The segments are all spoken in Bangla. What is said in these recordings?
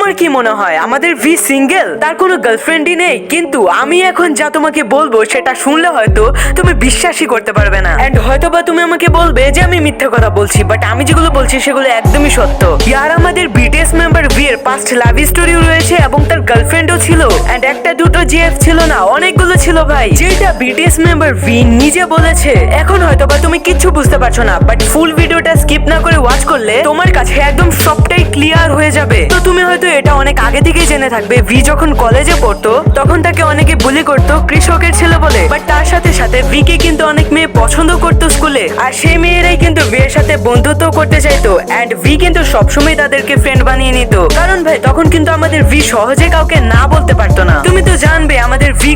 তোমার কি মনে হয় আমাদের ভি সিঙ্গেল, তার কোনো গার্লফ্রেন্ডই নেই? কিন্তু আমি এখন যা তোমাকে বলবো সেটা শুনলে হয়তো তুমি বিশ্বাসই করতে পারবে না, এন্ড হয়তো বা তুমি আমাকে বলবে যে আমি মিথ্যে কথা বলছি, বাট আমি যেগুলো বলছি সেগুলো একদমই সত্য। ইয়ার আমাদের বিটিএস মেম্বার ভি এর পাস্ট লাভ স্টোরি রয়েছে এবং তার গার্লফ্রেন্ডও ছিল, এন্ড একটা দুটো জিএফ ছিল না, অনেকগুলো ছিল ভাই, যেটা বিটিএস মেম্বার ভি নিজে বলেছে। এখন হয়তো বা তুমি কিচ্ছু বুঝতে পারছো না, বাট ফুল ভিডিওটা স্কিপ না করে ওয়াচ করলে তোমার কাছে একদম সবটাই ক্লিয়ার হয়ে যাবে। তো তুমি হয়তো এটা অনেক আগে থেকেই জেনে থাকবে, ভি যখন কলেজে পড়তো তখন তাকে অনেকে বুলি করতো কৃষকের ছেলে বলে, বাট তার সাথে সাথে ভি কে কিন্তু অনেক মেয়ে পছন্দ করতো স্কুলে, আর সেই মেয়েরাই কিন্তু ভি এর সাথে বন্ধুত্ব করতে চাইতো, এন্ড ভি কিন্তু সবসময় তাদেরকে ফ্রেন্ড বানিয়ে নিত। কারণ ভাই তখন কিন্তু আমাদের ভি সহজে কাউকে না বলতে পারতো না। তুমি তো জানবে আমাদের ভি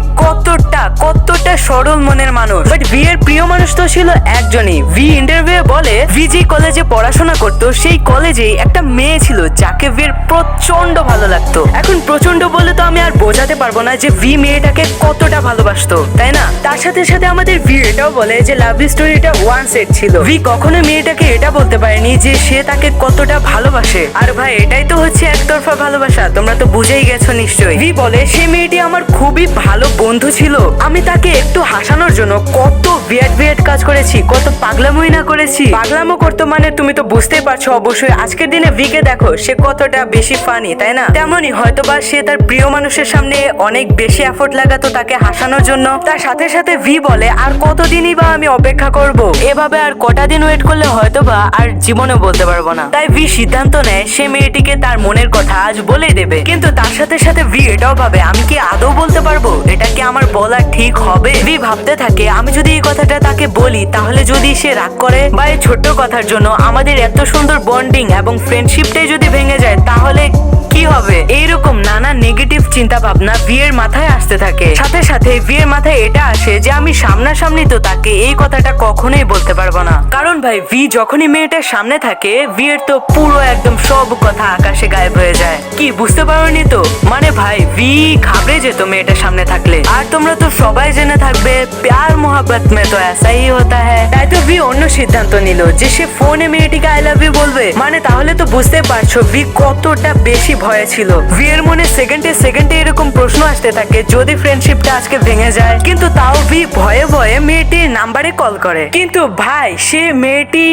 কতটা সরল মনের মানুষ, বাট ভি এর প্রিয় মানুষ তো ছিল একজনই। ভি ইন্টারভিউ বলে ভি যে কলেজে পড়াশোনা করতো সেই কলেজেই একটা মেয়ে ছিল যাকে ভি এর প্রচন্ড ভালো লাগতো। এখন প্রচন্ড বলে তো আমি আর বোঝাতে পারবো না যে ভি মেয়েটাকে কতটা ভালোবাসতো, তাই না? তার সাথে সাথে আমাদের ভি এটাও বলে যে লাভ স্টোরিটা ওয়ান সেট ছিল। ভি কখনো মেয়েটাকে এটা বলতে পারেনি যে সে তাকে কতটা ভালোবাসে। আর ভাই এটাই তো হচ্ছে একতরফা ভালোবাসা, তোমরা তো বুঝেই গেছো নিশ্চয়ই। ভি বলে সে মেয়েটি আমার খুবই ভালো বন্ধু ছিল, আমি তাকে একটু হাসানোর জন্য কত বিয়াট কাজ করেছি, কত পাগলামোই না করেছি। পাগলামো করতো মানে তুমি তো বুঝতেই পারছো অবশ্যই। আজকের দিনে ভি কে দেখো সে কতটা বেশি ফানি, তাই না? তেমনই হয়তোবা সে তার প্রিয় মানুষের সামনে অনেক বেশি এফোর্ট লাগাতো তাকে হাসানোর জন্য। তার সাথে সাথে ভি বলে আর কতদিনই বা আমি অপেক্ষা করব, এভাবে আর কটা দিন ওয়েট করলে হয়তোবা আর জীবনে বলতে পারবো না। তাই ভি সিদ্ধান্ত নেয় সে মেয়েটিকে তার মনের কথা আজ বলেই দেবে। কিন্তু তার সাথে সাথে ভি এটাও ভাবে আমি কি আদৌ বলতে পারবো, এটা কি আমার বলা ঠিক হবে? ভি ভাবতে থাকে আমি যদি এই কথাটা তাকে বলি তাহলে যদি সে রাগ করে, বা এই ছোট্ট কথার জন্য আমাদের এত সুন্দর বন্ডিং এবং ফ্রেন্ডশিপটাই যদি ভেঙে যায় তাহলে কি হবে? এইরকম নানা নেগেটিভ চিন্তা ভাবনা ভি এর মাথায় আসতে থাকে। সাথে সাথে ভি এর মাথায় এটা আসে যে আমি সামনাসামনি তো তাকে এই কথাটা কখনোই বলতে পারবো না। কারণ ভাই ভি যখনই মেয়েটার সামনে থাকে ভি এর তো পুরো একদম সব কথা আকাশে গায়েব হয়ে যায়। কি বুঝতে পারোনি তো? মানে ভাই ভি ঘাবড়ে যেত মেয়েটার সামনে থাকলে। আর তোমরা তো সবাই জেনে থাকবে প্যার মোহাব্বত মে তো ऐसा ही होता है। তাই তো ভি অন্য সিদ্ধান্ত নিল যে সে ফোনে মেয়েটিকে আই লাভ ইউ বলবে। মানে তাহলে তো বুঝতে পারছো ভি কতটা বেশি ভয়ে ছিল। ভি এর মনে সেকেন্ডে এরকম প্রশ্ন আসতে থাকে যদি ফ্রেন্ডশিপটা আজকে ভেঙে যায়। কিন্তু তাও ভি ভয়ে ভয়ে মেয়েটির নাম্বারে কল করে, কিন্তু ভাই সে মেয়েটি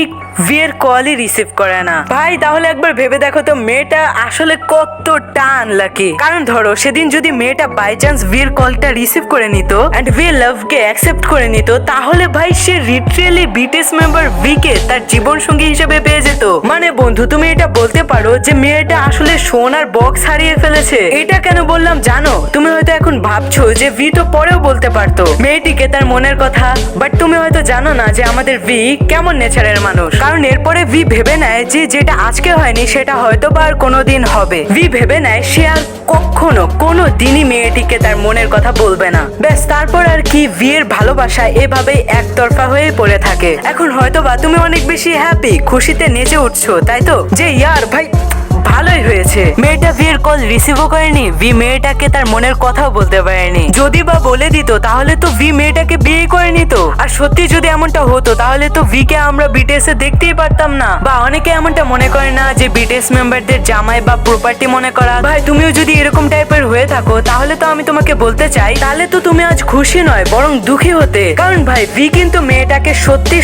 ভি এর কলই রিসিভ করে না। ভাই তাহলে একবার ভেবে দেখো তো মেয়েটা আসলে কতটা আনলাকি। কারণ ধরো সেদিন যদি মেয়েটা বাই চান্স ভি এর কলটা রিসিভ করে নিত এন্ড ভি লাভ কে অ্যাকসেপ্ট করে নিত, তাহলে ভাই সে লিটারালি বিটিএস মেম্বার ভি কে তার জীবন সঙ্গী হিসেবে পেয়ে যেত। মানে বন্ধু তুমি এটা বলতে পারো যে মেয়েটা আসলে সোনার বক্স হারিয়ে ফেলেছে। এটা কেন বললাম জানো? তুমি হয়তো এখন ভাবছো যে ভি তো পরেও বলতে পারতো মেয়েটিকে তার মনের কথা, বাট তুমি হয়তো জানো না যে আমাদের ভি কেমন নেচারের মানুষ। কারণ এরপরে ভি ভেবে নেয় যে যেটা আজকে হয়নি সেটা হয়তো বা আর কোনোদিন হবে। ভি ভেবে নেয় সে আর কখনো কোনো দিনই মেয়েটিকে তার মনের কথা বলবে না। ব্যাস তারপর আর কি ভি এর ভালোবাসা এভাবেই একতরফা হয়ে পড়ে থাকে। এখন হয়তো বা তুমি অনেক বেশি হ্যাপি, খুশিতে নেচে উঠছো, তাই তো? যে ইয়ার ভাই ভালোই হয়েছে মেয়েটা ভি এর কল রিসিভও করেনি, ভি মেয়েটাকে তার মনের কথাও বলতে পারেনি। যদি বা বলে দিত তাহলে তো ভি মেয়েটাকে বিয়ে করে নিত। আর সত্যি যদি এমনটা হতো তাহলে তো ভি কে আমরা বিটিএস এ দেখতেই পারতাম না। বা অনেকে এমনটা মনে করে না যে বিটিএস মেম্বারদের জামাই বা প্রপার্টি মনে করা। ভাই তুমিও যদি এরকম টাইপের হয়ে থাকো তাহলে তো আমি তোমাকে বলতে চাই তাহলে তো তুমি আজ খুশি নয় বরং দুঃখী হতে। কারণ ভাই ভি কিন্তু মেয়েটাকে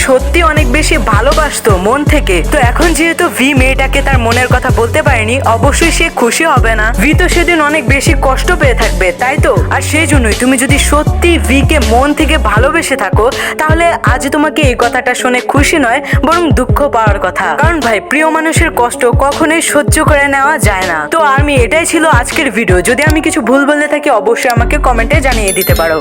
সত্যি অনেক বেশি ভালোবাসতো মন থেকে। তো এখন যেহেতু ভি মেয়েটাকে তার মনের কথা বলতে পারেনি অবশ্যই সে খুশি হবে না। ভি তো সেদিন অনেক বেশি কষ্ট পেয়ে থাকবে, তাই তো? আর সেই জন্যই তুমি যদি সত্যি ভি কে মন থেকে ভালোবেসে থাকো তাহলে আজ তোমাকে এই কথাটা শুনে খুশি নয় বরং দুঃখ পাওয়ার কথা। কারণ ভাই প্রিয় মানুষের কষ্ট কখনোই সহ্য করে নেওয়া যায় না। তো আমি এটাই ছিল আজকের ভিডিও। যদি আমি কিছু ভুল বলে থাকি অবশ্যই আমাকে কমেন্টে জানিয়ে দিতে পারো।